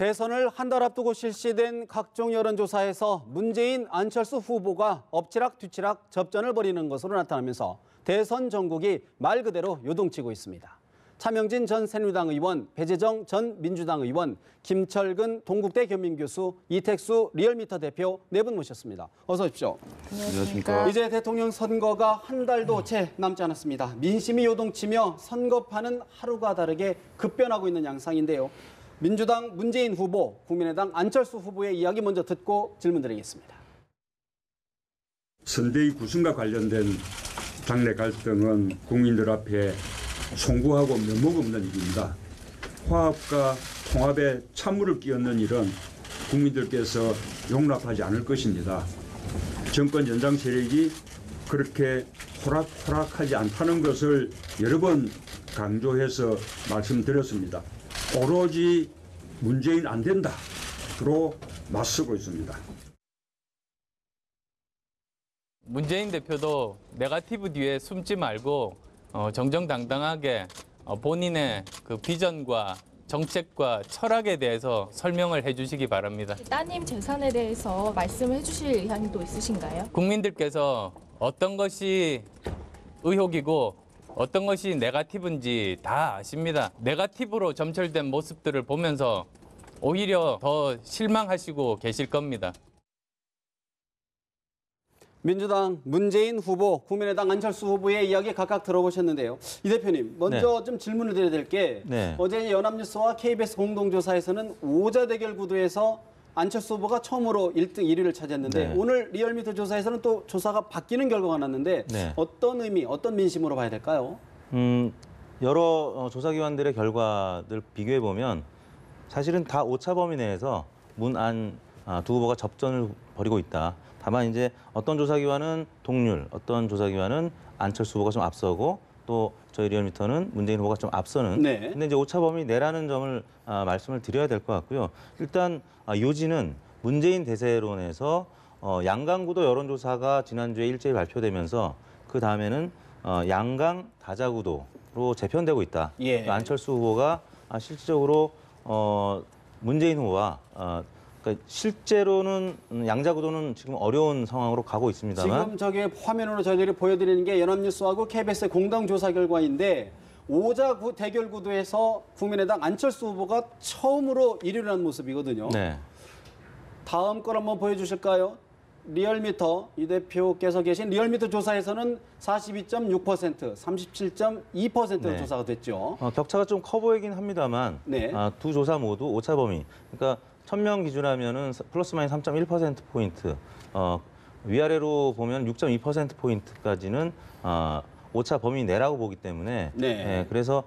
대선을 한 달 앞두고 실시된 각종 여론조사에서 문재인, 안철수 후보가 엎치락 뒤치락 접전을 벌이는 것으로 나타나면서 대선 전국이 말 그대로 요동치고 있습니다. 차명진 전 새누리당 의원, 배재정 전 민주당 의원, 김철근 동국대 겸임교수, 이택수 리얼미터 대표 네 분 모셨습니다. 어서 오십시오. 안녕하십니까. 이제 대통령 선거가 한 달도 채 남지 않았습니다. 민심이 요동치며 선거판은 하루가 다르게 급변하고 있는 양상인데요. 민주당 문재인 후보, 국민의당 안철수 후보의 이야기 먼저 듣고 질문 드리겠습니다. 선대위 구성과 관련된 당내 갈등은 국민들 앞에 송구하고 면목없는 일입니다. 화합과 통합에 찬물을 끼얹는 일은 국민들께서 용납하지 않을 것입니다. 정권 연장 세력이 그렇게 호락호락하지 않다는 것을 여러 번 강조해서 말씀드렸습니다. 오로지 문재인 안 된다로 맞서고 있습니다. 문재인 대표도 네거티브 뒤에 숨지 말고 정정당당하게 본인의 그 비전과 정책과 철학에 대해서 설명을 해주시기 바랍니다. 따님 재산에 대해서 말씀해 주실 의향도 있으신가요? 국민들께서 어떤 것이 의혹이고 어떤 것이 네거티브인지 다 아십니다. 네거티브로 점철된 모습들을 보면서 오히려 더 실망하시고 계실 겁니다. 민주당 문재인 후보, 국민의당 안철수 후보의 이야기 각각 들어보셨는데요. 이 대표님, 먼저 좀 질문을 드려야 될 게 어제 연합뉴스와 KBS 공동조사에서는 5자 대결 구도에서 안철수 후보가 처음으로 1등 1위를 차지했는데 오늘 리얼미터 조사에서는 또 조사가 바뀌는 결과가 났는데 어떤 의미, 어떤 민심으로 봐야 될까요? 여러 조사기관들의 결과들 비교해 보면 사실은 다 오차 범위 내에서 문, 안 두 후보가 접전을 벌이고 있다. 다만 이제 어떤 조사기관은 동률, 어떤 조사기관은 안철수 후보가 좀 앞서고 또 저희 리얼미터는 문재인 후보가 좀 앞서는. 근데 이제 오차 범위 내라는 점을 말씀을 드려야 될 것 같고요. 일단 요지는 문재인 대세론에서 양강구도 여론조사가 지난주에 일제히 발표되면서 그 다음에는 양강 다자구도로 재편되고 있다. 안철수 후보가 실질적으로 문재인 후보와 그러니까 실제로는 양자구도는 지금 어려운 상황으로 가고 있습니다만 지금 저기 화면으로 저희들이 보여드리는 게 연합뉴스하고 KBS의 공동조사 결과인데 5자 대결 구도에서 국민의당 안철수 후보가 처음으로 1위를 한 모습이거든요. 다음 걸 한번 보여주실까요? 리얼미터, 이 대표께서 계신 리얼미터 조사에서는 42.6%, 37.2%로 조사가 됐죠. 격차가 좀 커 보이긴 합니다만 두 조사 모두 오차 범위. 그러니까 1000명 기준하면은 플러스 마이너스 3.1%포인트, 위아래로 보면 6.2%포인트까지는 오차 범위 내라고 보기 때문에 그래서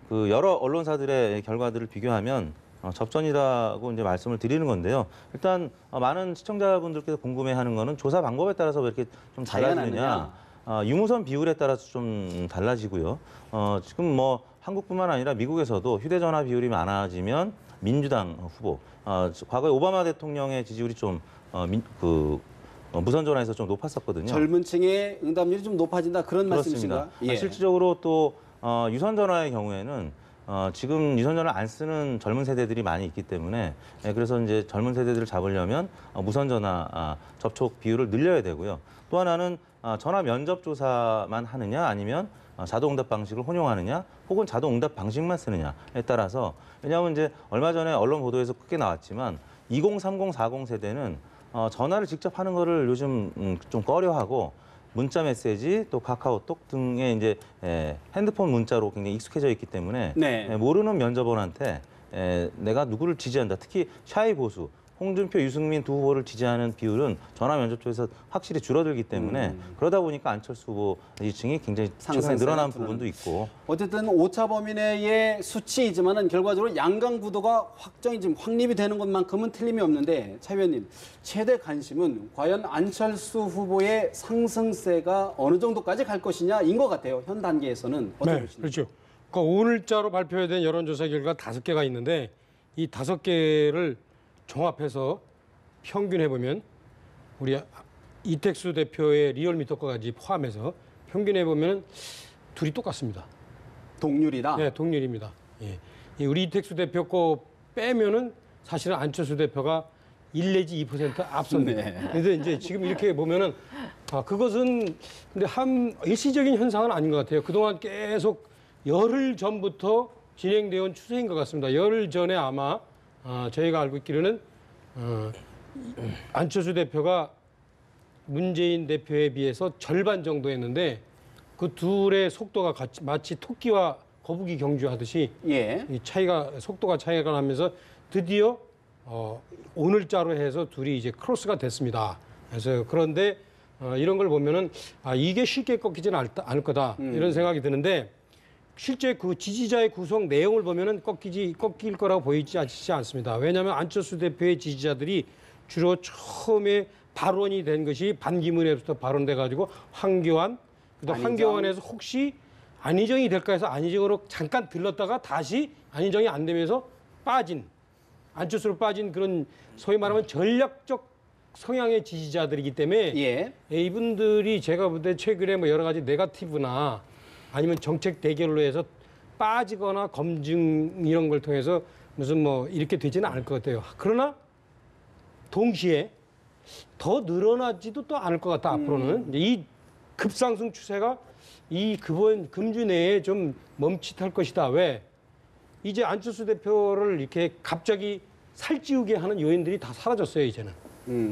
그 여러 언론사들의 결과들을 비교하면 접전이라고 이제 말씀을 드리는 건데요. 일단 많은 시청자분들께서 궁금해하는 거는 조사 방법에 따라서 왜 이렇게 좀 달라지느냐. 유무선 비율에 따라서 좀 달라지고요. 지금 뭐 한국뿐만 아니라 미국에서도 휴대전화 비율이 많아지면 민주당 후보, 과거에 오바마 대통령의 지지율이 좀 무선 전화에서 좀 높았었거든요. 젊은 층의 응답률이 좀 높아진다 그런 말씀이신가요? 실질적으로 또 유선 전화의 경우에는 지금 유선 전화 안 쓰는 젊은 세대들이 많이 있기 때문에 그래서 이제 젊은 세대들을 잡으려면 무선 전화 접촉 비율을 늘려야 되고요. 또 하나는 전화 면접 조사만 하느냐 아니면 자동 응답 방식을 혼용하느냐 혹은 자동 응답 방식만 쓰느냐에 따라서 왜냐하면 이제 얼마 전에 언론 보도에서 크게 나왔지만 20, 30, 40 세대는 전화를 직접 하는 거를 요즘 좀 꺼려하고 문자 메시지 또 카카오톡 등의 이제 핸드폰 문자로 굉장히 익숙해져 있기 때문에 모르는 면접원한테 내가 누구를 지지한다. 특히 샤이 보수, 홍준표, 유승민 두 후보를 지지하는 비율은 전화 면접조에서 확실히 줄어들기 때문에 그러다 보니까 안철수 후보 지지층이 굉장히 최근에 늘어난 부분도 있고. 어쨌든 오차 범위 내의 수치이지만은 결과적으로 양강 구도가 확정이 지금 확립이 되는 것만큼은 틀림이 없는데 차 의원님 최대 관심은 과연 안철수 후보의 상승세가 어느 정도까지 갈 것이냐인 것 같아요. 현 단계에서는 어떻게 보시나요? 그렇죠. 그러니까 오늘자로 발표된 여론조사 결과 5개가 있는데 이 5개를 종합해서 평균해보면 우리 이택수 대표의 리얼미터 거까지 포함해서 평균해보면 둘이 똑같습니다. 동률이다? 네, 동률입니다. 우리 이택수 대표 거 빼면은 사실은 안철수 대표가 1 내지 2% 앞선다. 네. 그런데 이제 지금 이렇게 보면은 그것은 근데 한 일시적인 현상은 아닌 것 같아요. 그동안 계속 열흘 전부터 진행되어 온 추세인 것 같습니다. 열흘 전에 아마 저희가 알고 있기로는 안철수 대표가 문재인 대표에 비해서 절반 정도 했는데 그 둘의 속도가 마치 토끼와 거북이 경주하듯이 예. 이 속도가 차이가 나면서 드디어 오늘자로 해서 둘이 이제 크로스가 됐습니다. 그래서 그런데 이런 걸 보면은 이게 쉽게 꺾이지는 않을 거다 이런 생각이 드는데 실제 그 지지자의 구성 내용을 보면은 꺾일 거라고 보이지 않습니다. 왜냐하면 안철수 대표의 지지자들이 주로 처음에 발언이 된 것이 반기문에부터 발언돼 가지고 황교안, 그다음 황교안에서 혹시 안희정이 될까 해서 안희정으로 잠깐 들렀다가 다시 안희정이 안 되면서 안철수로 빠진 그런 소위 말하면 전략적 성향의 지지자들이기 때문에 예. 이분들이 제가 볼 때 최근에 뭐 여러 가지 네거티브나 아니면 정책 대결로 해서 빠지거나 검증 이런 걸 통해서 무슨 뭐 이렇게 되지는 않을 것 같아요. 그러나 동시에 더 늘어나지도 또 않을 것 같다. 앞으로는 이 급상승 추세가 이 금주 내에 좀 멈칫할 것이다. 왜? 이제 안철수 대표를 이렇게 갑자기 살찌우게 하는 요인들이 다 사라졌어요. 이제는.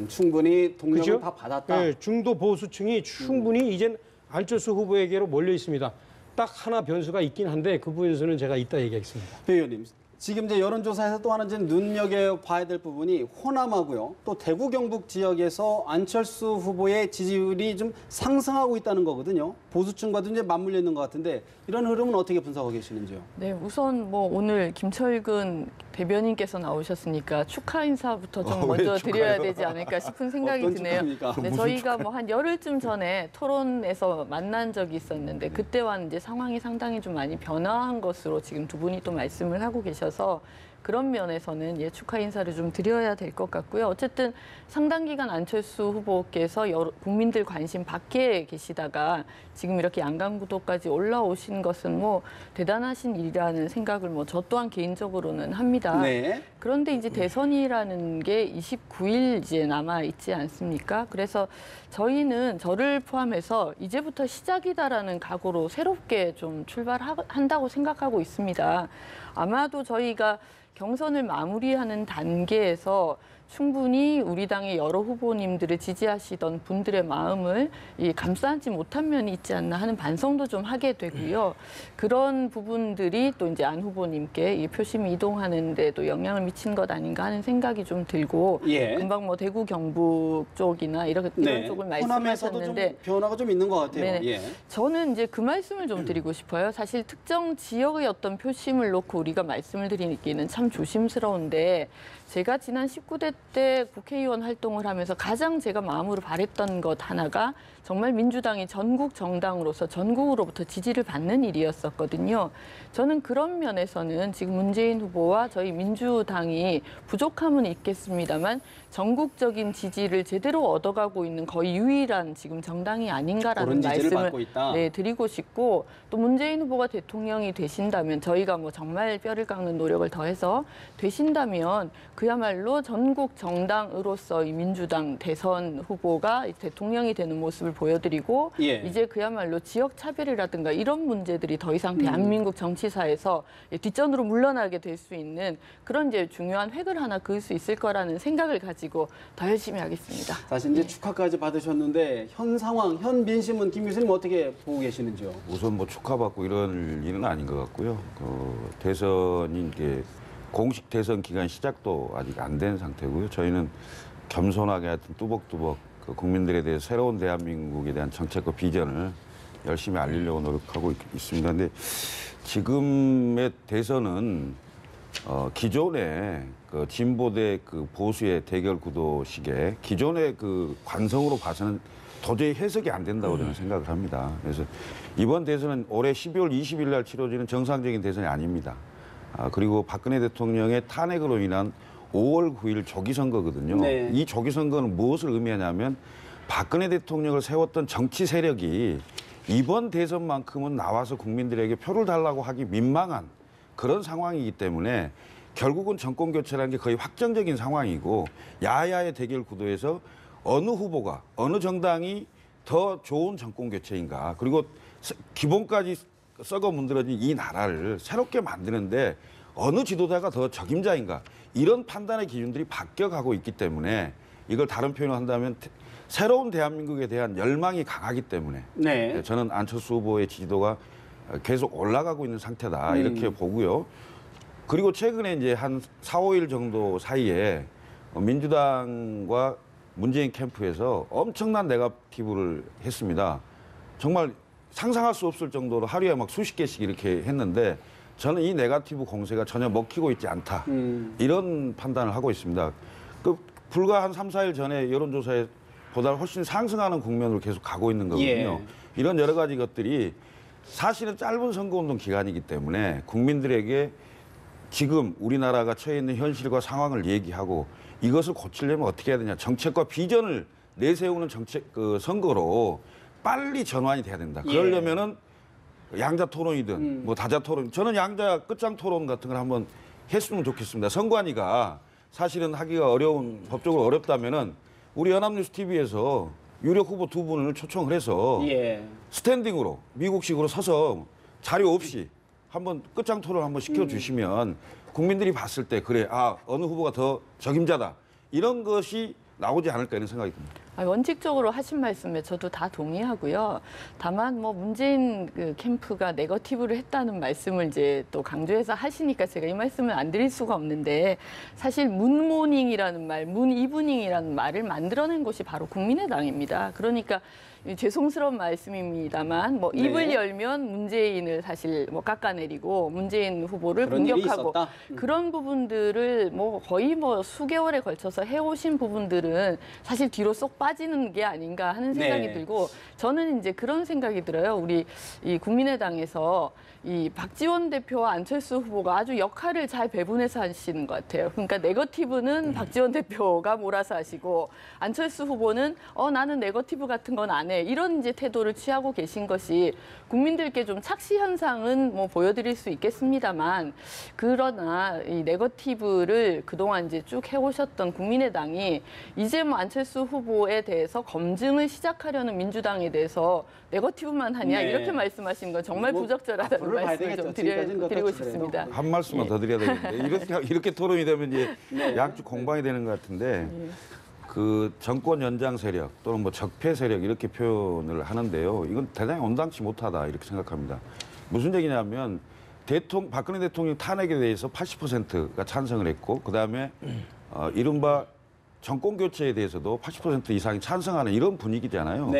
충분히 동력을 그죠? 다 받았다. 네, 중도 보수층이 충분히 이젠 안철수 후보에게로 몰려 있습니다. 딱 하나 변수가 있긴 한데 그 변수는 제가 이따 얘기하겠습니다. 배 의원님, 지금 이제 여론조사에서 또 하나 좀 눈여겨봐야 될 부분이 호남하고요. 또 대구 경북 지역에서 안철수 후보의 지지율이 좀 상승하고 있다는 거거든요. 보수층과도 이제 맞물려 있는 것 같은데 이런 흐름은 어떻게 분석하고 계시는지요? 네, 우선 뭐 오늘 김철근 대변인께서 나오셨으니까 축하 인사부터 좀 먼저 드려야 되지 않을까 싶은 생각이 어떤 드네요. 축하입니까? 네, 저희가 뭐 한 열흘쯤 전에 토론에서 만난 적이 있었는데 그때와는 이제 상황이 상당히 좀 많이 변화한 것으로 지금 두 분이 또 말씀을 하고 계셔서 그런 면에서는 축하 인사를 좀 드려야 될 것 같고요. 어쨌든 상당 기간 안철수 후보께서 국민들 관심 밖에 계시다가 지금 이렇게 양강구도까지 올라오신 것은 뭐 대단하신 일이라는 생각을 뭐 저 또한 개인적으로는 합니다. 네. 그런데 이제 대선이라는 게 29일 이제 남아 있지 않습니까? 그래서 저를 포함해서 이제부터 시작이다라는 각오로 새롭게 좀 출발한다고 생각하고 있습니다. 아마도 저희가 경선을 마무리하는 단계에서 충분히 우리 당의 여러 후보님들을 지지하시던 분들의 마음을 감싸지 못한 면이 있지 않나 하는 반성도 좀 하게 되고요. 그런 부분들이 또 이제 안 후보님께 이 표심이 이동하는 데도 영향을 미친 것 아닌가 하는 생각이 좀 들고 예. 금방 뭐 대구 경북 쪽이나 이런 쪽을 호남에서도 말씀하셨는데 좀 변화가 좀 있는 것 같아요. 네네. 예. 저는 이제 그 말씀을 좀 드리고 싶어요. 사실 특정 지역의 어떤 표심을 놓고 우리가 말씀을 드리기는 참 조심스러운데 제가 지난 19대 때 국회의원 활동을 하면서 가장 제가 마음으로 바랬던 것 하나가 정말 민주당이 전국 정당으로서 전국으로부터 지지를 받는 일이었었거든요. 저는 그런 면에서는 지금 문재인 후보와 저희 민주당이 부족함은 있겠습니다만 전국적인 지지를 제대로 얻어가고 있는 거의 유일한 지금 정당이 아닌가라는 말씀을 드리고 싶고 또 문재인 후보가 대통령이 되신다면 저희가 뭐 정말 뼈를 깎는 노력을 더해서 되신다면 그야말로 전국 정당으로서 이 민주당 대선 후보가 대통령이 되는 모습을 보여드리고 이제 그야말로 지역 차별이라든가 이런 문제들이 더 이상 대한민국 정치사에서 뒷전으로 물러나게 될 수 있는 그런 이제 중요한 획을 하나 그을 수 있을 거라는 생각을 가지고 더 열심히 하겠습니다. 사실 이제 축하까지 받으셨는데 현 상황, 현 민심은 김 교수님 어떻게 보고 계시는지요? 우선 뭐 축하받고 이런 일은 아닌 것 같고요. 대선이 이게 공식 대선 기간 시작도 아직 안 된 상태고요. 저희는 겸손하게 하여튼 뚜벅뚜벅 국민들에 대해 새로운 대한민국에 대한 정책과 비전을 열심히 알리려고 노력하고 있습니다. 근데 지금의 대선은 기존의 그 진보 대 그 보수의 대결 구도식의 기존의 그 관성으로 봐서는 도저히 해석이 안 된다고 저는 생각을 합니다. 그래서 이번 대선은 올해 12월 20일 날 치러지는 정상적인 대선이 아닙니다. 그리고 박근혜 대통령의 탄핵으로 인한 5월 9일 조기선거거든요. 네. 이 조기선거는 무엇을 의미하냐면 박근혜 대통령을 세웠던 정치 세력이 이번 대선만큼은 나와서 국민들에게 표를 달라고 하기 민망한 그런 상황이기 때문에 결국은 정권 교체라는 게 거의 확정적인 상황이고 야야의 대결 구도에서 어느 후보가 어느 정당이 더 좋은 정권 교체인가 그리고 기본까지 썩어 문드러진 이 나라를 새롭게 만드는데 어느 지도자가 더 적임자인가 이런 판단의 기준들이 바뀌어가고 있기 때문에 이걸 다른 표현을 한다면 새로운 대한민국에 대한 열망이 강하기 때문에 네. 저는 안철수 후보의 지지도가 계속 올라가고 있는 상태다 이렇게 보고요. 그리고 최근에 이제 한 4, 5일 정도 사이에 민주당과 문재인 캠프에서 엄청난 네거티브를 했습니다. 정말 상상할 수 없을 정도로 하루에 막 수십 개씩 이렇게 했는데 저는 이 네거티브 공세가 전혀 먹히고 있지 않다. 이런 판단을 하고 있습니다. 불과 한 3, 4일 전에 여론조사에 보다 훨씬 상승하는 국면으로 계속 가고 있는 거거든요. 예. 이런 여러 가지 것들이 사실은 짧은 선거운동 기간이기 때문에 국민들에게 지금 우리나라가 처해 있는 현실과 상황을 얘기하고 이것을 고치려면 어떻게 해야 되냐. 정책과 비전을 내세우는 선거로 빨리 전환이 돼야 된다. 그러려면은 양자 토론이든 뭐 다자 토론. 저는 양자 끝장 토론 같은 걸 한번 했으면 좋겠습니다. 선관위가 사실은 하기가 어려운, 법적으로 어렵다면은 우리 연합뉴스 TV에서 유력 후보 2분을 초청을 해서 스탠딩으로 미국식으로 서서 자료 없이 한번 끝장 토론 한번 시켜주시면 국민들이 봤을 때 그래 어느 후보가 더 적임자다 이런 것이 나오지 않을까 이런 생각이 듭니다. 원칙적으로 하신 말씀에 저도 다 동의하고요. 다만 뭐 문재인 그 캠프가 네거티브를 했다는 말씀을 이제 또 강조해서 하시니까 제가 이 말씀을 안 드릴 수가 없는데 사실 문모닝이라는 말, 문이브닝이라는 말을 만들어낸 것이 바로 국민의당입니다. 그러니까 죄송스러운 말씀입니다만 뭐 입을 열면 문재인을 사실 뭐 깎아내리고 문재인 후보를 공격하고 그런 부분들을 뭐 거의 뭐 수개월에 걸쳐서 해오신 부분들은 사실 뒤로 쏙 빠지는 게 아닌가 하는 생각이 들고 저는 이제 그런 생각이 들어요. 우리 이 국민의당에서 이 박지원 대표와 안철수 후보가 아주 역할을 잘 배분해서 하시는 것 같아요. 그러니까 네거티브는 박지원 대표가 몰아서 하시고 안철수 후보는 나는 네거티브 같은 건 안 해. 이런 이제 태도를 취하고 계신 것이 국민들께 좀 착시 현상은 뭐 보여드릴 수 있겠습니다만 그러나 이 네거티브를 그동안 이제 쭉 해오셨던 국민의당이 이제 뭐 안철수 후보에 대해서 검증을 시작하려는 민주당에 대해서 네거티브만 하냐 이렇게 말씀하신 건 정말 부적절하다는 말씀을 좀 드리고 싶습니다. 한 말씀만 더 드려야 되겠는데 이렇게 토론이 되면 이제 양쪽 공방이 되는 것 같은데 그 정권 연장 세력 또는 뭐 적폐 세력 이렇게 표현을 하는데요. 이건 대단히 온당치 못하다 이렇게 생각합니다. 무슨 얘기냐면 박근혜 대통령 탄핵에 대해서 80%가 찬성을 했고 그다음에 이른바 정권 교체에 대해서도 80% 이상이 찬성하는 이런 분위기잖아요.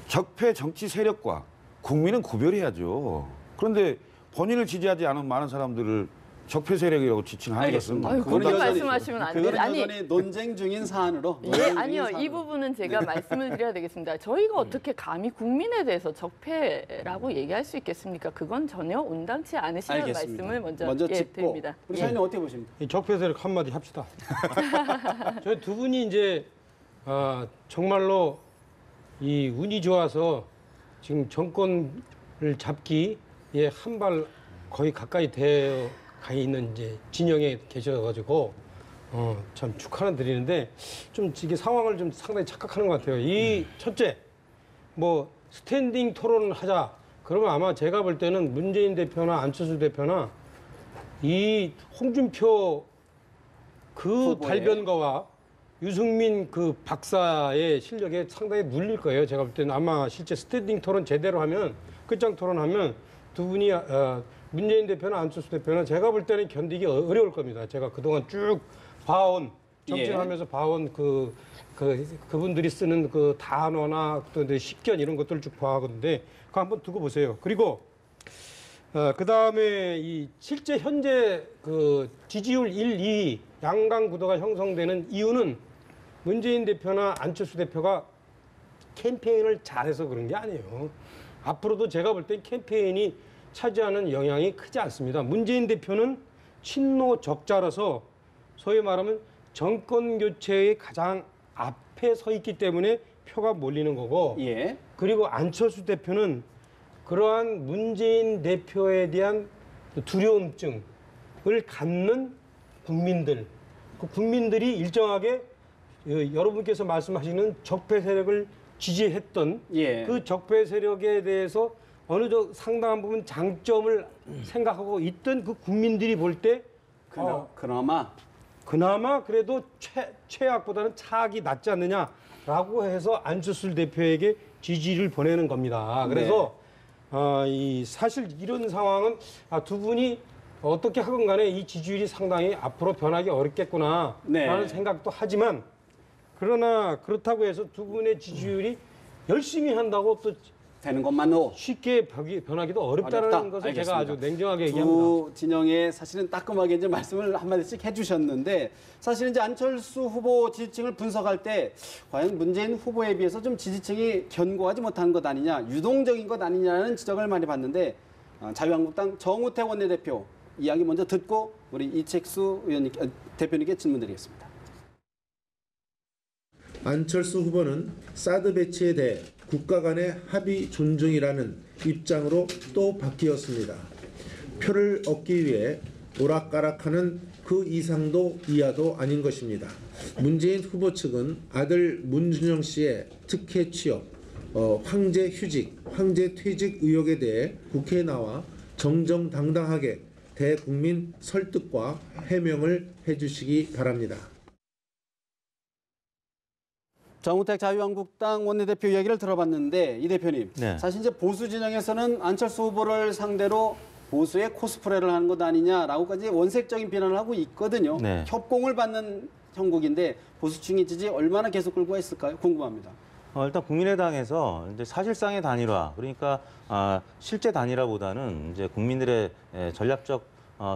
적폐 정치 세력과 국민은 구별해야죠. 그런데 본인을 지지하지 않은 많은 사람들을 적폐 세력이라고 지칭하는 것은 그런 말씀하시면 안 돼요. 그거는 여전히 논쟁 중인 사안으로. 아니요. 이 부분은 제가 말씀을 드려야 되겠습니다. 저희가 어떻게 감히 국민에 대해서 적폐라고 얘기할 수 있겠습니까? 그건 전혀 온당치 않으시다는 말씀을 먼저 드립니다. 우리 사장님 어떻게 보십니까? 이 적폐 세력 한마디 합시다. 저희 두 분이 이제 정말로 이 운이 좋아서 지금 정권을 잡기에 한 발 거의 가까이 되어 가 있는 이제 진영에 계셔가지고 참 축하는 드리는데 좀 이게 상황을 좀 상당히 착각하는 것 같아요. 이 첫째 뭐 스탠딩 토론을 하자 그러면 아마 제가 볼 때는 문재인 대표나 안철수 대표나 이 홍준표 그 달변가와 유승민 그 박사의 실력에 상당히 눌릴 거예요. 제가 볼 때는 아마 실제 스탠딩 토론 제대로 하면 끝장 토론하면 두 분이 문재인 대표나 안철수 대표는 제가 볼 때는 견디기 어려울 겁니다. 제가 그동안 쭉 봐온 정치하면서 봐온 그분들이 쓰는 그 단어나 또 식견 이런 것들을 쭉 봐왔는데 그거 한번 두고 보세요. 그리고 그 다음에 이 실제 현재 그 지지율 1, 2 양강 구도가 형성되는 이유는 문재인 대표나 안철수 대표가 캠페인을 잘해서 그런 게 아니에요. 앞으로도 제가 볼 땐 캠페인이 차지하는 영향이 크지 않습니다. 문재인 대표는 친노 적자라서 소위 말하면 정권 교체의 가장 앞에 서 있기 때문에 표가 몰리는 거고 그리고 안철수 대표는 그러한 문재인 대표에 대한 두려움증 갖는 국민들, 그 국민들이 일정하게 여러분께서 말씀하시는 적폐 세력을 지지했던 예. 그 적폐 세력에 대해서 어느 정도 상당한 부분 장점을 생각하고 있던 그 국민들이 볼 때 그나마 그래도 최악보다는 차악이 낫지 않느냐라고 해서 안철수 대표에게 지지를 보내는 겁니다. 그래서 사실 이런 상황은 두 분이 어떻게 하건 간에 이 지지율이 상당히 앞으로 변하기 어렵겠구나라는 생각도 하지만 그러나 그렇다고 해서 두 분의 지지율이 열심히 한다고 또 되는 것만으로 쉽게 변하기도 어렵다는 것을 알겠습니다. 제가 아주 냉정하게 얘기합니다. 두 진영에 사실은 따끔하게 이제 말씀을 한마디씩 해주셨는데 사실 이제 안철수 후보 지지층을 분석할 때 과연 문재인 후보에 비해서 좀 지지층이 견고하지 못한 것 아니냐, 유동적인 것 아니냐는 지적을 많이 받는데 자유한국당 정우택 원내대표 이야기 먼저 듣고 우리 이책수 대표님께 질문드리겠습니다. 안철수 후보는 사드 배치에 대해 국가 간의 합의 존중이라는 입장으로 또 바뀌었습니다. 표를 얻기 위해 오락가락하는 그 이상도 이하도 아닌 것입니다. 문재인 후보 측은 아들 문준영 씨의 특혜 취업, 황제 휴직, 황제 퇴직 의혹에 대해 국회에 나와 정정당당하게 대국민 설득과 해명을 해주시기 바랍니다. 정우택 자유한국당 원내대표 이야기를 들어봤는데 이 대표님, 사실 이제 보수 진영에서는 안철수 후보를 상대로 보수의 코스프레를 하는 것 아니냐라고까지 원색적인 비난을 하고 있거든요. 협공을 받는 형국인데 보수층의 지지 얼마나 계속 끌고 있을까요? 궁금합니다. 일단 국민의당에서 이제 사실상의 단일화, 그러니까 실제 단일화보다는 이제 국민들의 전략적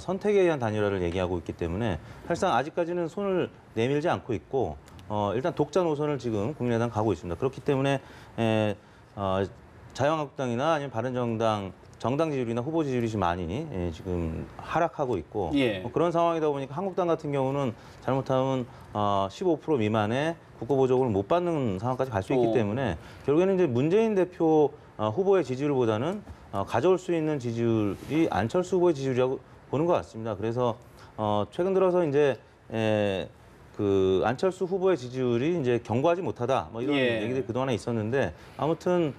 선택에 의한 단일화를 얘기하고 있기 때문에 사실상 아직까지는 손을 내밀지 않고 있고 일단 독자 노선을 지금 국민의당 가고 있습니다. 그렇기 때문에 자유한국당이나 아니면 바른정당 정당 지지율이나 후보 지지율이 지금 많이 지금 하락하고 있고 그런 상황이다 보니까 한국당 같은 경우는 잘못하면 15% 미만의 국고 보조금을 못 받는 상황까지 갈 수 있기 때문에 결국에는 이제 문재인 대표 후보의 지지율보다는 가져올 수 있는 지지율이 안철수 후보의 지지율이라고 보는 것 같습니다. 그래서 최근 들어서 이제 그 안철수 후보의 지지율이 이제 견고하지 못하다 뭐 이런 얘기들이 그동안에 있었는데 아무튼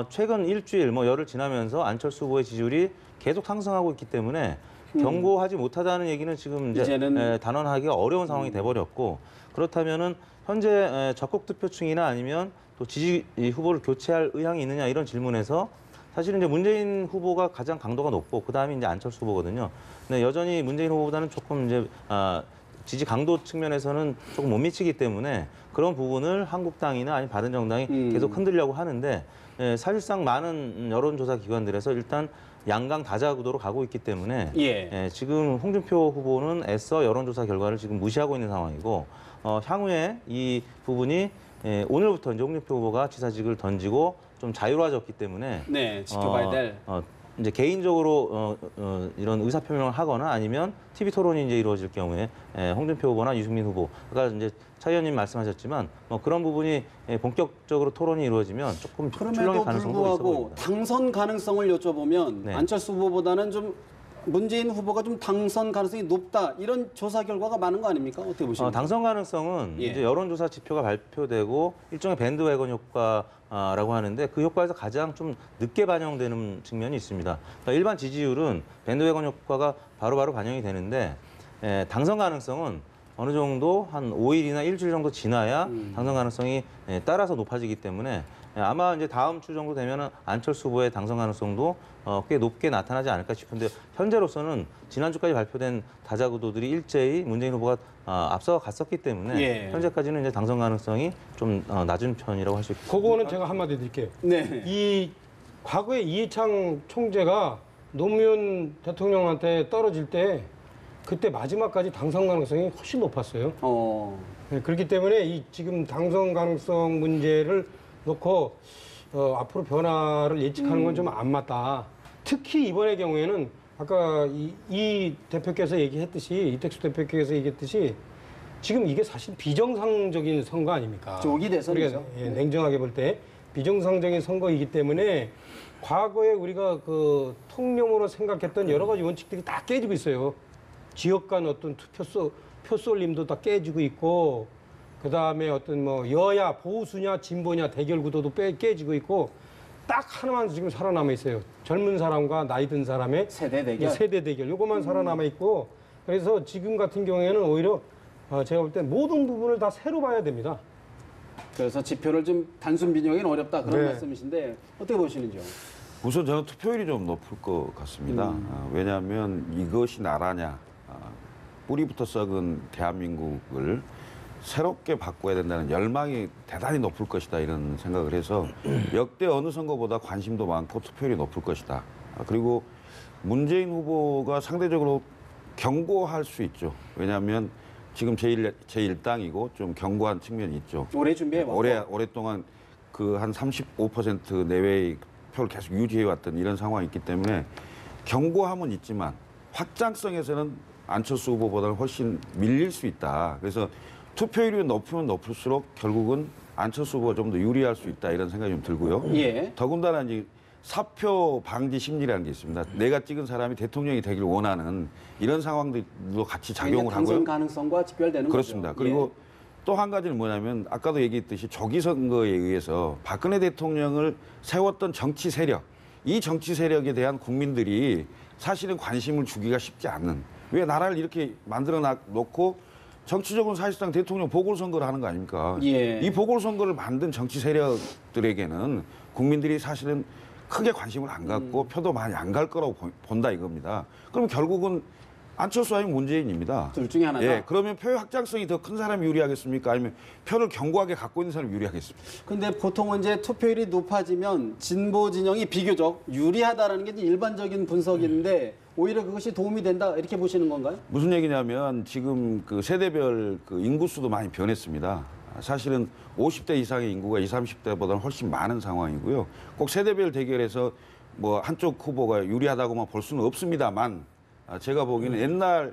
최근 일주일 뭐 열흘 지나면서 안철수 후보의 지지율이 계속 상승하고 있기 때문에 견고하지 못하다는 얘기는 지금 이제는 단언하기가 어려운 상황이 돼버렸고 그렇다면은 현재 적극 투표층이나 아니면 또 지지 후보를 교체할 의향이 있느냐 이런 질문에서 사실은 이제 문재인 후보가 가장 강도가 높고 그 다음에 이제 안철수 후보거든요. 근데 여전히 문재인 후보보다는 조금 이제 지지 강도 측면에서는 조금 못 미치기 때문에 그런 부분을 한국당이나 아니면 바른정당이 계속 흔들려고 하는데 사실상 많은 여론조사 기관들에서 일단 양강 다자 구도로 가고 있기 때문에 지금 홍준표 후보는 애써 여론조사 결과를 지금 무시하고 있는 상황이고 향후에 이 부분이 오늘부터 이제 홍준표 후보가 지사직을 던지고 좀 자유로워졌기 때문에 지켜봐야 될. 이제 개인적으로 이런 의사 표명을 하거나 아니면 TV 토론이 이제 이루어질 경우에 홍준표 후보나 유승민 후보, 아까 이제 차 의원님 말씀하셨지만 그런 부분이 본격적으로 토론이 이루어지면 조금 출렁일 가능성도 있어 보입니다. 당선 가능성을 여쭤보면 안철수 후보보다는 좀 문재인 후보가 좀 당선 가능성이 높다 이런 조사 결과가 많은 거 아닙니까? 어떻게 보십니까? 당선 가능성은 이제 여론조사 지표가 발표되고 일종의 밴드웨건 효과라고 하는데 그 효과에서 가장 좀 늦게 반영되는 측면이 있습니다. 그러니까 일반 지지율은 밴드웨건 효과가 바로바로 반영이 되는데 당선 가능성은 어느 정도 한 5일이나 일주일 정도 지나야 당선 가능성이 따라서 높아지기 때문에 아마 이제 다음 주 정도 되면은 안철수 후보의 당선 가능성도 꽤 높게 나타나지 않을까 싶은데 현재로서는 지난주까지 발표된 다자 구도들이 일제히 문재인 후보가 앞서 갔었기 때문에 현재까지는 이제 당선 가능성이 좀 낮은 편이라고 할 수 있습니다. 그거는 제가 한마디 드릴게요. 이 과거에 이해창 총재가 노무현 대통령한테 떨어질 때 그때 마지막까지 당선 가능성이 훨씬 높았어요. 그렇기 때문에 이 지금 당선 가능성 문제를 놓고 앞으로 변화를 예측하는 건 좀 안 맞다. 특히 이번의 경우에는 아까 이 대표께서 얘기했듯이 이택수 대표께서 얘기했듯이 지금 이게 사실 비정상적인 선거 아닙니까? 조기 대선이죠. 냉정하게 볼 때 비정상적인 선거이기 때문에 과거에 우리가 그 통념으로 생각했던 여러 가지 원칙들이 다 깨지고 있어요. 지역 간 어떤 표 쏠림도 다 깨지고 있고, 그 다음에 어떤 뭐 여야 보수냐 진보냐 대결 구도도 깨지고 있고, 딱 하나만 지금 살아남아 있어요. 젊은 사람과 나이 든 사람의 세대 대결. 세대 대결. 요것만 살아남아 있고, 그래서 지금 같은 경우에는 오히려 제가 볼 때 모든 부분을 다 새로 봐야 됩니다. 그래서 지표를 좀 단순 비교하기는 어렵다 그런 네. 말씀이신데 어떻게 보시는지요? 우선 저는 투표율이 좀 높을 것 같습니다. 왜냐하면 이것이 나라냐, 뿌리부터 썩은 대한민국을 새롭게 바꿔야 된다는 열망이 대단히 높을 것이다 이런 생각을 해서 역대 어느 선거보다 관심도 많고 투표율이 높을 것이다. 그리고 문재인 후보가 상대적으로 견고할 수 있죠. 왜냐하면 지금 제1당이고 좀 견고한 측면이 있죠. 오래 준비해왔고. 오랫동안 그 한 35% 내외의 표를 계속 유지해왔던 이런 상황이 있기 때문에 견고함은 있지만 확장성에서는 안철수 후보보다는 훨씬 밀릴 수 있다. 그래서 투표율이 높으면 높을수록 결국은 안철수 후보가 좀 더 유리할 수 있다 이런 생각이 좀 들고요. 예. 더군다나 이제 사표 방지 심리라는 게 있습니다. 내가 찍은 사람이 대통령이 되길 원하는 이런 상황들도 같이 작용을 하고요. 당선 가능성과 직결되는 그렇습니다. 거죠. 그리고 예. 또 한 가지는 뭐냐면 아까도 얘기했듯이 조기 선거에 의해서 박근혜 대통령을 세웠던 정치 세력, 이 정치 세력에 대한 국민들이 사실은 관심을 주기가 쉽지 않는, 왜 나라를 이렇게 만들어 놓고 정치적으로 사실상 대통령 보궐선거를 하는 거 아닙니까? 예. 이 보궐선거를 만든 정치 세력들에게는 국민들이 사실은 크게 관심을 안 갖고 표도 많이 안 갈 거라고 본다 이겁니다. 그럼 결국은 안철수 아니면 문재인입니다. 둘 중에 하나다. 예, 그러면 표의 확장성이 더 큰 사람이 유리하겠습니까? 아니면 표를 견고하게 갖고 있는 사람이 유리하겠습니까? 근데 보통은 이제 투표율이 높아지면 진보 진영이 비교적 유리하다라는 게 이제 일반적인 분석인데 오히려 그것이 도움이 된다 이렇게 보시는 건가요? 무슨 얘기냐면 지금 그 세대별 그 인구수도 많이 변했습니다. 사실은 50대 이상의 인구가 20, 30대보다는 훨씬 많은 상황이고요. 꼭 세대별 대결에서 뭐 한쪽 후보가 유리하다고만 볼 수는 없습니다만 제가 보기에는 옛날에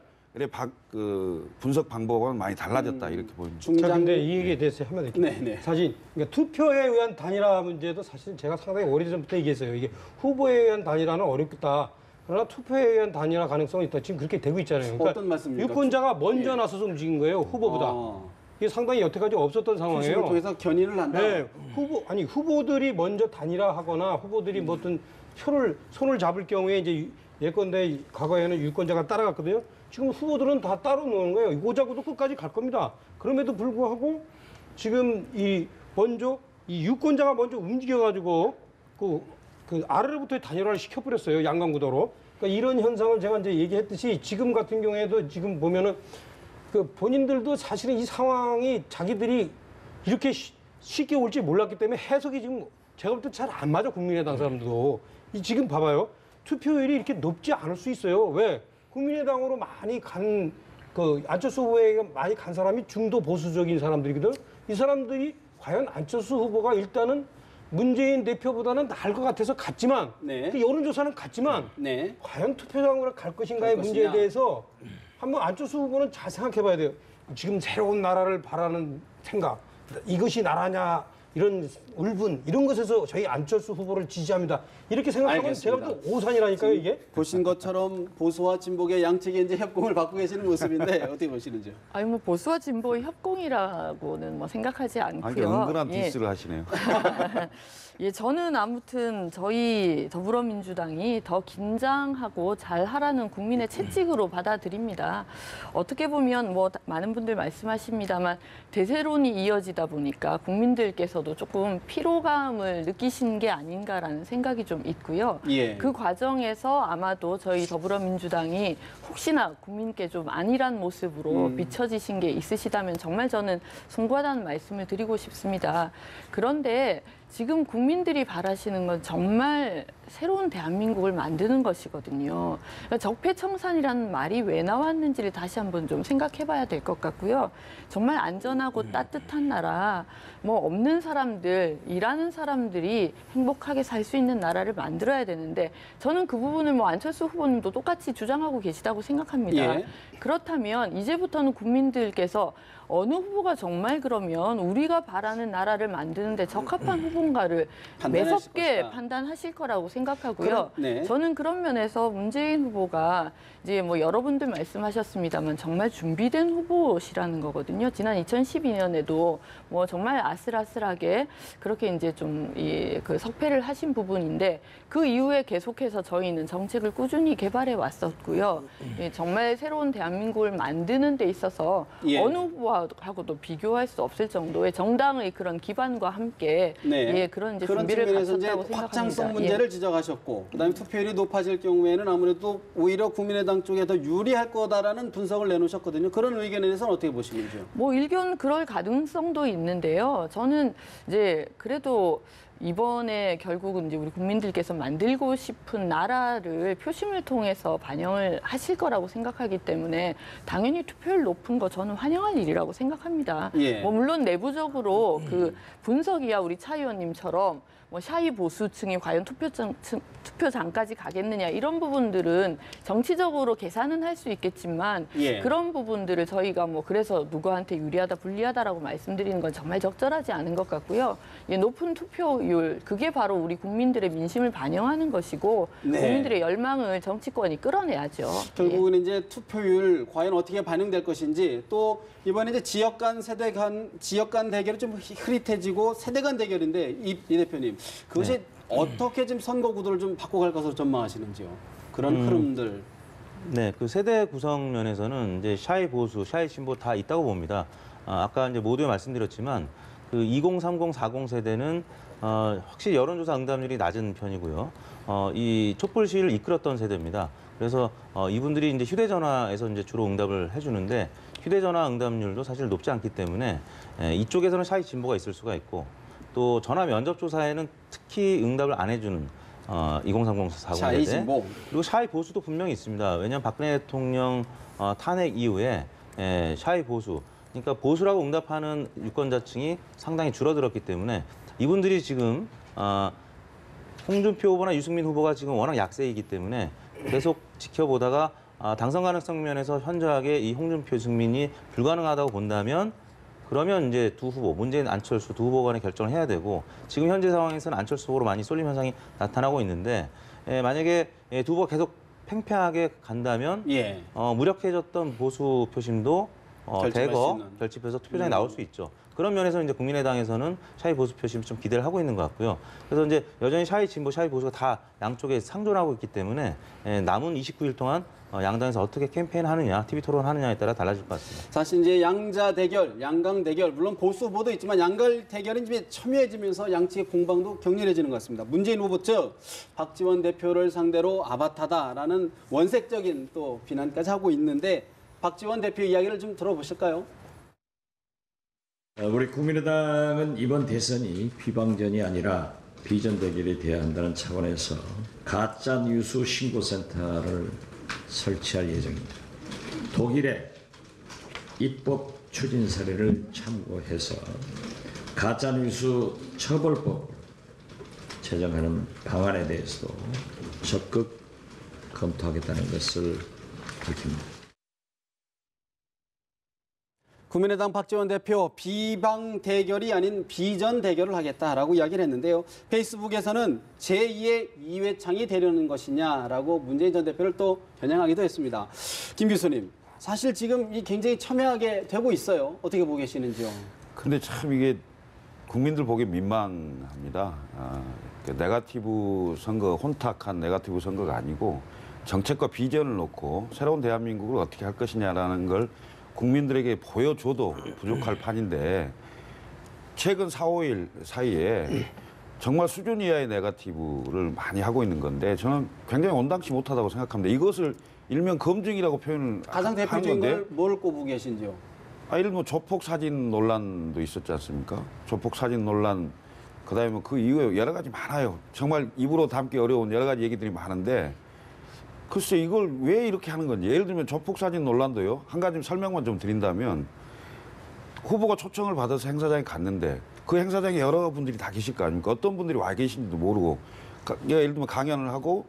그 분석 방법은 많이 달라졌다 이렇게 보입니다. 자, 근데 이 얘기에 대해서 한마디. 네네. 사실 그러니까 투표에 의한 단일화 문제도 사실 제가 상당히 오래전부터 얘기했어요. 이게 후보에 의한 단일화는 어렵다. 그러나 투표에 의한 단일화 가능성은 있다. 지금 그렇게 되고 있잖아요. 그러니까 어떤 말씀입니까? 유권자가 먼저 나서서 움직인 거예요. 후보보다. 이게 상당히 여태까지 없었던 투표를 상황이에요. 통해서 견인을 한다. 네, 후보들이 먼저 단일화하거나 후보들이 뭐 어떤 표를 손을 잡을 경우에 이제 예컨대 과거에는 유권자가 따라갔거든요. 지금 후보들은 다 따로 노는 거예요. 오자고도 끝까지 갈 겁니다. 그럼에도 불구하고 지금 이 유권자가 먼저 움직여가지고 그 아래로부터 단일화를 시켜버렸어요. 양강구도로. 그러니까 이런 현상을 제가 이제 얘기했듯이 지금 같은 경우에도 지금 보면은 그 본인들도 사실은 이 상황이 자기들이 이렇게 쉽게 올지 몰랐기 때문에 해석이 지금 제가 볼 때 잘 안 맞아. 국민의당 사람들도. 지금 봐봐요. 투표율이 이렇게 높지 않을 수 있어요. 왜? 국민의당으로 많이 안철수 후보에 많이 간 사람이 중도 보수적인 사람들이거든. 이 사람들이 과연 안철수 후보가 일단은 문재인 대표보다는 나을 것 같아서 갔지만, 네. 그 여론조사는 갔지만, 네. 과연 투표장으로 갈 것인가의 문제에 대해서 한번 안철수 후보는 잘 생각해 봐야 돼요. 지금 새로운 나라를 바라는 생각, 이것이 나라냐, 이런 울분, 이런 것에서 저희 안철수 후보를 지지합니다. 이렇게 생각하면 알겠습니다. 제가 볼 때 오산이라니까요, 이게. 보신 것처럼 보수와 진보의 양측의 이제 협공을 받고 계시는 모습인데 어떻게 보시는지요? 아니 뭐 보수와 진보의 협공이라고는 뭐 생각하지 아니, 않고요. 은근한 예. 디스를 하시네요. 예, 저는 아무튼 저희 더불어민주당이 더 긴장하고 잘하라는 국민의 채찍으로 받아들입니다. 어떻게 보면 뭐 많은 분들 말씀하십니다만 대세론이 이어지다 보니까 국민들께서도 조금 피로감을 느끼신 게 아닌가라는 생각이 좀 있고요. 예. 그 과정에서 아마도 저희 더불어민주당이 혹시나 국민께 좀 안일한 모습으로 비춰지신 게 있으시다면 정말 저는 송구하다는 말씀을 드리고 싶습니다. 그런데 지금 국민들이 바라시는 건 정말 새로운 대한민국을 만드는 것이거든요. 그러니까 적폐청산이라는 말이 왜 나왔는지를 다시 한번 좀 생각해 봐야 될 것 같고요. 정말 안전하고 따뜻한 나라, 뭐 없는 사람들, 일하는 사람들이 행복하게 살 수 있는 나라를 만들어야 되는데 저는 그 부분을 뭐 안철수 후보님도 똑같이 주장하고 계시다고 생각합니다. 예. 그렇다면 이제부터는 국민들께서 어느 후보가 정말 그러면 우리가 바라는 나라를 만드는데 적합한 후보인가를 판단하실 매섭게 것이다. 판단하실 거라고 생각하고요. 네. 저는 그런 면에서 문재인 후보가 이제 뭐 여러분들 말씀하셨습니다만 정말 준비된 후보시라는 거거든요. 지난 2012년에도 뭐 정말 아슬아슬하게 그렇게 이제 좀 그 석패를 하신 부분인데 그 이후에 계속해서 저희는 정책을 꾸준히 개발해 왔었고요. 예, 정말 새로운 대한민국을 만드는 데 있어서 예. 어느 후보하고도 비교할 수 없을 정도의 정당의 그런 기반과 함께 네. 예, 그런 이제 그런 준비를 측면에서 갖췄다고 이제 생각합니다. 확장성 문제를 예. 지적하셨고, 그다음에 투표율이 높아질 경우에는 아무래도 오히려 국민의당 쪽에 더 유리할 거다라는 분석을 내놓으셨거든요. 그런 의견에 대해서는 어떻게 보시는지요? 뭐 일견 그럴 가능성도 있는데요. 저는 이제 그래도 이번에 결국은 이제 우리 국민들께서 만들고 싶은 나라를 표심을 통해서 반영을 하실 거라고 생각하기 때문에 당연히 투표율 높은 거 저는 환영할 일이라고 생각합니다. 예. 뭐 물론 내부적으로 그 분석이야 우리 차 의원님처럼 뭐 샤이 보수층이 과연 투표장까지 가겠느냐 이런 부분들은 정치적으로 계산은 할 수 있겠지만 예. 그런 부분들을 저희가 뭐 그래서 누구한테 유리하다 불리하다라고 말씀드리는 건 정말 적절하지 않은 것 같고요. 예, 높은 투표율 그게 바로 우리 국민들의 민심을 반영하는 것이고 네. 국민들의 열망을 정치권이 끌어내야죠. 결국은 이제 투표율 과연 어떻게 반영될 것인지, 또 이번에 이제 지역 간 세대 간 지역 간 대결이 좀 흐릿해지고 세대 간 대결인데 이 대표님 그것이 어떻게 지금 선거 구도를 좀 바꿔갈 것으로 전망하시는지요? 그런 흐름들. 네, 그 세대 구성 면에서는 이제 샤이 보수, 샤이 진보 다 있다고 봅니다. 아까 이제 모두에 말씀드렸지만 그 20, 30, 40 세대는 확실히 여론조사 응답률이 낮은 편이고요. 이 촛불 시위를 이끌었던 세대입니다. 그래서 이분들이 이제 휴대전화에서 이제 주로 응답을 해주는데 휴대전화 응답률도 사실 높지 않기 때문에 이쪽에서는 샤이 진보가 있을 수가 있고 또 전화 면접 조사에는 특히 응답을 안 해주는 2030, 40 샤이 세대 진보. 그리고 샤이 보수도 분명히 있습니다. 왜냐하면 박근혜 대통령 탄핵 이후에 샤이 보수, 그러니까 보수라고 응답하는 유권자층이 상당히 줄어들었기 때문에 이분들이 지금 홍준표 후보나 유승민 후보가 지금 워낙 약세이기 때문에 계속 지켜보다가 당선 가능성 면에서 현저하게 이 홍준표, 유승민이 불가능하다고 본다면 그러면 이제 두 후보, 문재인, 안철수 두 후보 간에 결정을 해야 되고 지금 현재 상황에서는 안철수 후보로 많이 쏠림 현상이 나타나고 있는데 만약에 두 후보가 계속 팽팽하게 간다면 예. 무력해졌던 보수 표심도 결집할 수 대거 있는. 결집해서 투표장에 나올 수 있죠. 그런 면에서 이제 국민의당에서는 샤이 보수 표심 좀 기대를 하고 있는 것 같고요. 그래서 이제 여전히 샤이 진보, 샤이 보수가 다 양쪽에 상존하고 있기 때문에 남은 29일 동안 양당에서 어떻게 캠페인하느냐, TV 토론하느냐에 따라 달라질 것 같습니다. 사실 이제 양자 대결, 양강 대결, 물론 보수 후보도 있지만 양강 대결은 이제 첨예해지면서 양측의 공방도 격렬해지는 것 같습니다. 문재인 후보 측 박지원 대표를 상대로 아바타다라는 원색적인 또 비난까지 하고 있는데 박지원 대표 이야기를 좀 들어보실까요? 우리 국민의당은 이번 대선이 비방전이 아니라 비전 대결이 돼야 한다는 차원에서 가짜 뉴스 신고센터를 설치할 예정입니다. 독일의 입법 추진 사례를 참고해서 가짜 뉴스 처벌법을 제정하는 방안에 대해서도 적극 검토하겠다는 것을 밝힙니다. 국민의당 박지원 대표 비방 대결이 아닌 비전 대결을 하겠다라고 이야기를 했는데요. 페이스북에서는 제2의 이회창이 되려는 것이냐라고 문재인 전 대표를 또 겨냥하기도 했습니다. 김 교수님, 사실 지금 이 굉장히 첨예하게 되고 있어요. 어떻게 보고 계시는지요? 근데 참 이게 국민들 보기 민망합니다. 네거티브 선거, 혼탁한 네거티브 선거가 아니고 정책과 비전을 놓고 새로운 대한민국을 어떻게 할 것이냐라는 걸 국민들에게 보여줘도 부족할 판인데 최근 4, 5일 사이에 정말 수준 이하의 네거티브를 많이 하고 있는 건데 저는 굉장히 온당치 못하다고 생각합니다. 이것을 일명 검증이라고 표현을 가장 하는 대표적인 건데 걸 뭘 꼽고 계신지요? 예를 들면 조폭 사진 논란도 있었지 않습니까? 조폭 사진 논란, 그다음에 그 이후에 여러 가지 많아요. 정말 입으로 담기 어려운 여러 가지 얘기들이 많은데 글쎄 이걸 왜 이렇게 하는 건지. 예를 들면 조폭 사진 논란도요. 한 가지 설명만 좀 드린다면 후보가 초청을 받아서 행사장에 갔는데 그 행사장에 여러 분들이 다 계실 거 아닙니까? 어떤 분들이 와 계신지도 모르고 예를 들면 강연을 하고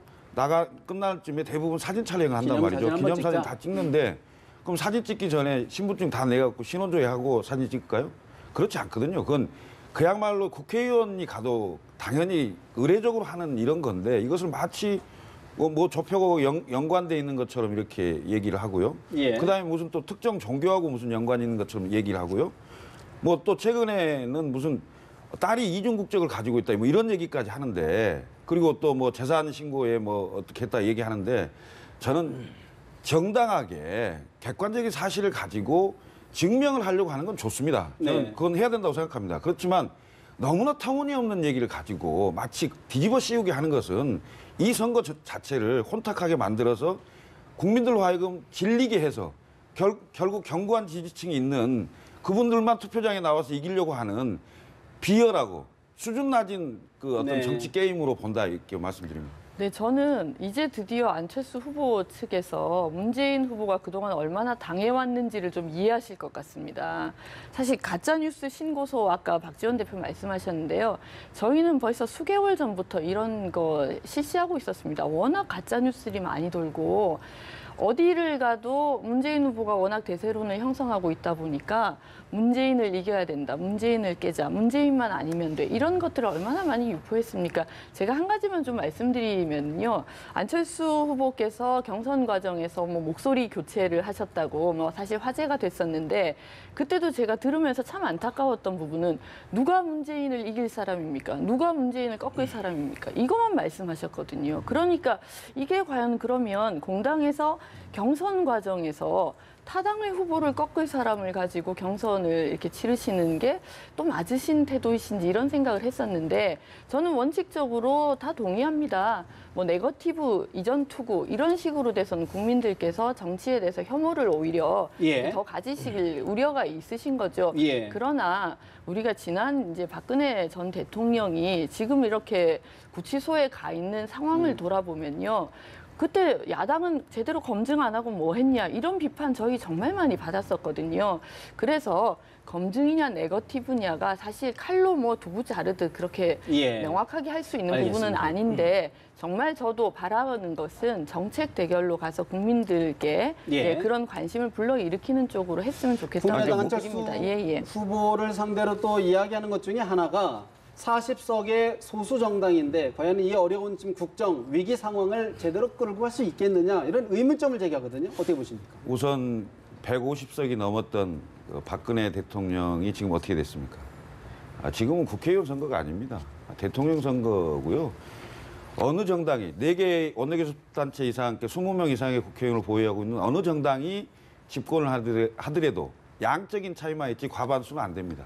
끝날 쯤에 대부분 사진 촬영을 한단 말이죠. 기념사진 다 찍는데 그럼 사진 찍기 전에 신분증 다 내갖고 신원조회하고 사진 찍을까요? 그렇지 않거든요. 그건 그야말로 국회의원이 가도 당연히 의례적으로 하는 이런 건데 이것을 마치 뭐 조표하고 연관돼 있는 것처럼 이렇게 얘기를 하고요. 예. 그다음에 무슨 또 특정 종교하고 무슨 연관이 있는 것처럼 얘기를 하고요. 뭐 또 최근에는 무슨 딸이 이중 국적을 가지고 있다 뭐 이런 얘기까지 하는데 그리고 또 뭐 재산 신고에 뭐 어떻게 했다 얘기하는데 저는 정당하게 객관적인 사실을 가지고 증명을 하려고 하는 건 좋습니다. 저는 네. 그건 해야 된다고 생각합니다. 그렇지만 너무나 터무니없는 얘기를 가지고 마치 뒤집어 씌우게 하는 것은 이 선거 자체를 혼탁하게 만들어서 국민들로 하여금 질리게 해서 결국 견고한 지지층이 있는 그분들만 투표장에 나와서 이기려고 하는 비열하고 수준 낮은 그 어떤 네. 정치 게임으로 본다 이렇게 말씀드립니다. 네, 저는 이제 드디어 안철수 후보 측에서 문재인 후보가 그동안 얼마나 당해왔는지를 좀 이해하실 것 같습니다. 사실 가짜뉴스 신고소 아까 박지원 대표 말씀하셨는데요. 저희는 벌써 수개월 전부터 이런 거 실시하고 있었습니다. 워낙 가짜뉴스들이 많이 돌고 어디를 가도 문재인 후보가 워낙 대세론을 형성하고 있다 보니까 문재인을 이겨야 된다, 문재인을 깨자, 문재인만 아니면 돼. 이런 것들을 얼마나 많이 유포했습니까? 제가 한 가지만 좀 말씀드리면요. 안철수 후보께서 경선 과정에서 뭐 목소리 교체를 하셨다고 뭐 사실 화제가 됐었는데 그때도 제가 들으면서 참 안타까웠던 부분은 누가 문재인을 이길 사람입니까? 누가 문재인을 꺾을 사람입니까? 이것만 말씀하셨거든요. 그러니까 이게 과연 그러면 공당에서 경선 과정에서 타당의 후보를 꺾을 사람을 가지고 경선을 이렇게 치르시는 게 또 맞으신 태도이신지 이런 생각을 했었는데 저는 원칙적으로 다 동의합니다. 뭐 네거티브 이전 투구 이런 식으로 돼서는 국민들께서 정치에 대해서 혐오를 오히려 예. 더 가지실 우려가 있으신 거죠. 예. 그러나 우리가 지난 이제 박근혜 전 대통령이 지금 이렇게 구치소에 가 있는 상황을 돌아보면요. 그때 야당은 제대로 검증 안 하고 뭐 했냐 이런 비판 저희 정말 많이 받았었거든요. 그래서 검증이냐 네거티브냐가 사실 칼로 뭐 두부 자르듯 그렇게 예. 명확하게 할 수 있는 알겠습니다. 부분은 아닌데 정말 저도 바라는 것은 정책 대결로 가서 국민들께 예. 예, 그런 관심을 불러일으키는 쪽으로 했으면 좋겠다는 국민의당 안철수 생각입니다. 예, 예. 후보를 상대로 또 이야기하는 것 중에 하나가 40석의 소수 정당인데 과연 이 어려운 지금 국정 위기 상황을 제대로 끌고 갈 수 있겠느냐 이런 의문점을 제기하거든요. 어떻게 보십니까? 우선 150석이 넘었던 그 박근혜 대통령이 지금 어떻게 됐습니까? 지금은 국회의원 선거가 아닙니다. 대통령 선거고요. 어느 정당이 4개 원내교섭단체 이상, 20명 이상의 국회의원을 보유하고 있는 어느 정당이 집권을 하더라도 양적인 차이만 있지 과반수는 안 됩니다.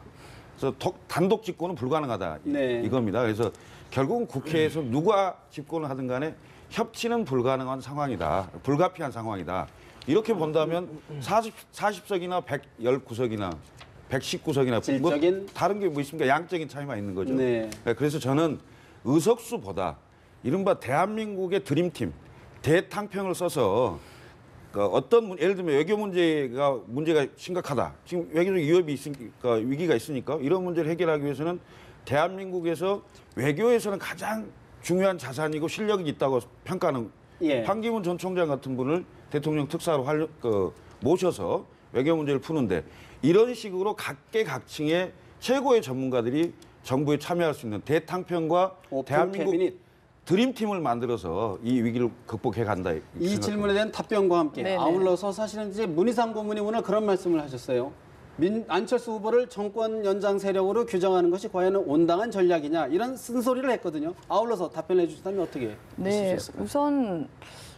그래서 단독 집권은 불가능하다 네. 이겁니다. 그래서 결국은 국회에서 누가 집권을 하든 간에 협치는 불가능한 상황이다. 불가피한 상황이다. 이렇게 본다면 40석이나 119석이나 119석이나 질적인 다른 게 뭐 있습니까? 양적인 차이만 있는 거죠. 네. 그래서 저는 의석수보다 이른바 대한민국의 드림팀, 대탕평을 써서 예를 들면 외교 문제가 심각하다. 지금 외교적 위협이 있으니까 위기가 있으니까 이런 문제를 해결하기 위해서는 대한민국에서 외교에서는 가장 중요한 자산이고 실력이 있다고 평가하는 예. 황기문 전 총장 같은 분을 대통령 특사로 모셔서 외교 문제를 푸는데 이런 식으로 각계각층의 최고의 전문가들이 정부에 참여할 수 있는 대탕평과 대한민국 캐비닛. 드림팀을 만들어서 이 위기를 극복해 간다. 이 질문에 대한 답변과 함께 네네. 아울러서 사실은 이제 문희상 고문이 오늘 그런 말씀을 하셨어요. 안철수 후보를 정권 연장 세력으로 규정하는 것이 과연 온당한 전략이냐 이런 쓴소리를 했거든요. 아울러서 답변해 주신다면 어떻게 네, 하실까요? 우선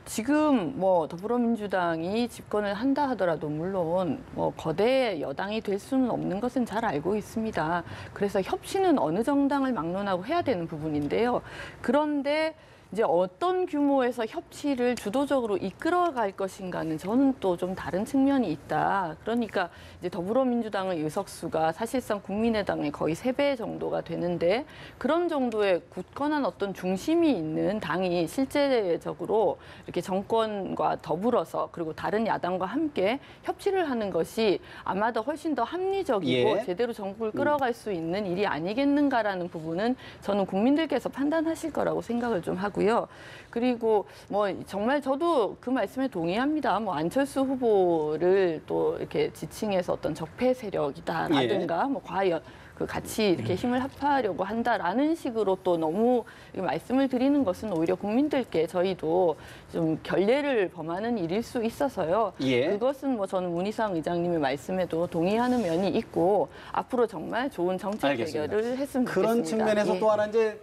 지금 뭐 더불어민주당이 집권을 한다 하더라도 물론 뭐 거대 여당이 될 수는 없는 것은 잘 알고 있습니다. 그래서 협치는 어느 정당을 막론하고 해야 되는 부분인데요. 그런데 이제 어떤 규모에서 협치를 주도적으로 이끌어갈 것인가는 저는 또 좀 다른 측면이 있다. 그러니까 이제 더불어민주당의 의석수가 사실상 국민의당의 거의 3배 정도가 되는데 그런 정도의 굳건한 어떤 중심이 있는 당이 실제적으로 이렇게 정권과 더불어서 그리고 다른 야당과 함께 협치를 하는 것이 아마도 훨씬 더 합리적이고 예. 제대로 정국을 끌어갈 수 있는 일이 아니겠는가라는 부분은 저는 국민들께서 판단하실 거라고 생각을 좀 하고 하고요. 그리고 뭐 정말 저도 그 말씀에 동의합니다. 뭐 안철수 후보를 또 이렇게 지칭해서 어떤 적폐 세력이다라든가 뭐 과연 그 같이 이렇게 힘을 합하려고 한다라는 식으로 또 너무 말씀을 드리는 것은 오히려 국민들께 저희도 좀 결례를 범하는 일일 수 있어서요. 그것은 뭐 저는 문희상 의장님의 말씀에도 동의하는 면이 있고 앞으로 정말 좋은 정책 대결을 했으면 좋겠습니다. 그런 측면에서 또 하나 이제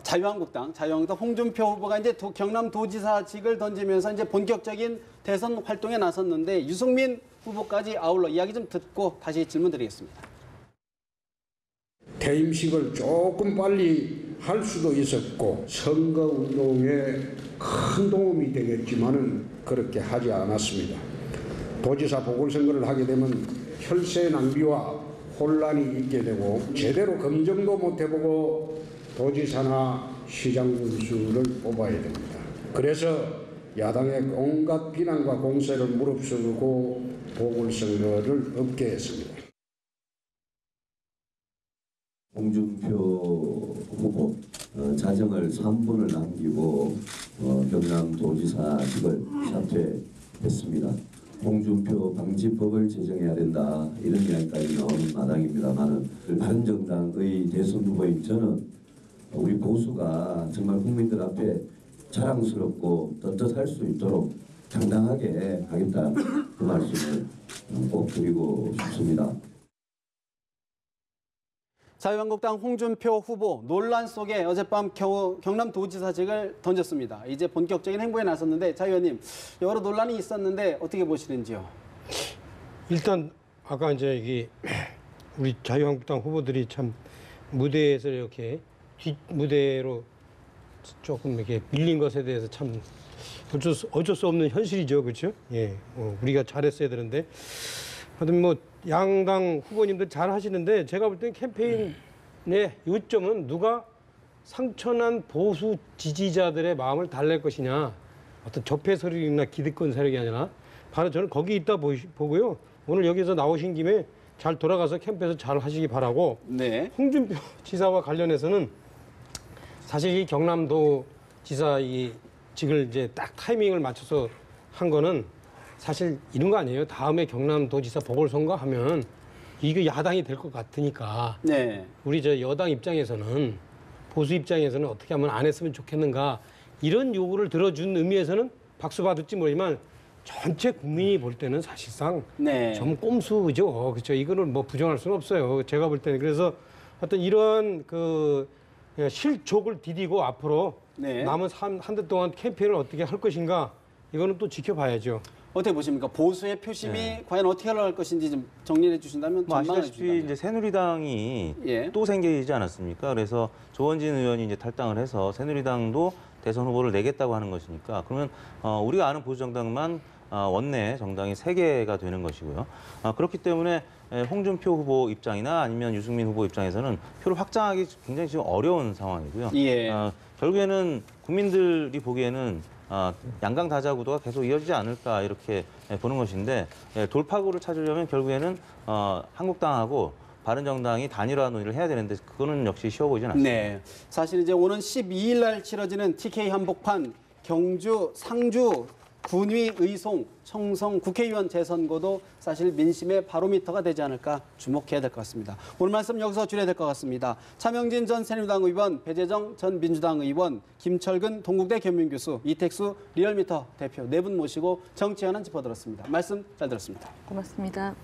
자유한국당 홍준표 후보가 이제 경남도지사직을 던지면서 이제 본격적인 대선 활동에 나섰는데 유승민 후보까지 아울러 이야기 좀 듣고 다시 질문드리겠습니다. 퇴임식을 조금 빨리 할 수도 있었고 선거운동에 큰 도움이 되겠지만은 그렇게 하지 않았습니다. 도지사 보궐선거를 하게 되면 혈세 낭비와 혼란이 있게 되고 제대로 검증도 못 해보고 도지사나 시장 군수를 뽑아야 됩니다. 그래서 야당의 온갖 비난과 공세를 무릅쓰고 보궐선거를 없게 했습니다. 홍준표 후보 자정을 3분을 남기고 경남도지사직을 사퇴했습니다. 홍준표 방지법을 제정해야 된다 이런 이야기까지 나오는 마당입니다만 바른정당의 대선 후보인 저는 우리 보수가 정말 국민들 앞에 자랑스럽고 떳떳할 수 있도록 당당하게 하겠다 그 말씀을 꼭 드리고 싶습니다. 자유한국당 홍준표 후보 논란 속에 어젯밤 겨우 경남도지사직을 던졌습니다. 이제 본격적인 행보에 나섰는데 자 의원님 여러 논란이 있었는데 어떻게 보시는지요? 일단 아까 이제 이게 우리 자유한국당 후보들이 참 무대에서 이렇게 뒷 무대로 조금 이렇게 밀린 것에 대해서 참 어쩔 수 없는 현실이죠, 그렇죠? 예, 우리가 잘했어야 되는데 하여튼 뭐 양당 후보님들 잘 하시는데 제가 볼 때는 캠페인의 요점은 누가 상처난 보수 지지자들의 마음을 달랠 것이냐 어떤 적폐 세력이나 기득권 세력이 아니라 바로 저는 거기 있다 보고요. 오늘 여기서 나오신 김에 잘 돌아가서 캠프에서 잘 하시기 바라고. 홍준표 지사와 관련해서는 사실 이 경남도 지사 이 직을 이제 딱 타이밍을 맞춰서 한 거는 사실 이런 거 아니에요. 다음에 경남도지사 보궐선거 하면 이게 야당이 될 것 같으니까 우리 저 여당 입장에서는 보수 입장에서는 어떻게 하면 안 했으면 좋겠는가 이런 요구를 들어준 의미에서는 박수 받을지 모르지만 전체 국민이 볼 때는 사실상 좀 꼼수죠. 그렇죠. 이거는 뭐 부정할 수는 없어요. 제가 볼 때는 그래서 어떤 이런 그 실족을 디디고 앞으로 남은 한 달 동안 캠페인을 어떻게 할 것인가 이거는 또 지켜봐야죠. 어떻게 보십니까? 보수의 표심이 과연 어떻게 흘러갈 것인지 좀 정리해 주신다면 아시다시피 이제 새누리당이 또 생기지 않았습니까? 그래서 조원진 의원이 이제 탈당을 해서 새누리당도 대선 후보를 내겠다고 하는 것이니까 그러면 우리가 아는 보수 정당만 원내 정당이 3개가 되는 것이고요. 그렇기 때문에 홍준표 후보 입장이나 아니면 유승민 후보 입장에서는 표를 확장하기 굉장히 지금 어려운 상황이고요. 결국에는 국민들이 보기에는 양강 다자 구도가 계속 이어지지 않을까 이렇게 보는 것인데 돌파구를 찾으려면 결국에는 한국당하고 바른정당이 단일화 논의를 해야 되는데 그거는 역시 쉬워 보이진 않습니다. 사실 이제 오는 12일 날 치러지는 TK 한복판 경주, 상주, 군위, 의송, 청성 국회의원 재선거도 사실 민심의 바로미터가 되지 않을까 주목해야 될 것 같습니다. 오늘 말씀 여기서 줄여야 될 것 같습니다. 차명진 전 새누리당 의원, 배재정 전 민주당 의원, 김철근 동국대 겸임교수, 이택수 리얼미터 대표 4분 모시고 정치 현안 짚어들었습니다. 말씀 잘 들었습니다. 고맙습니다.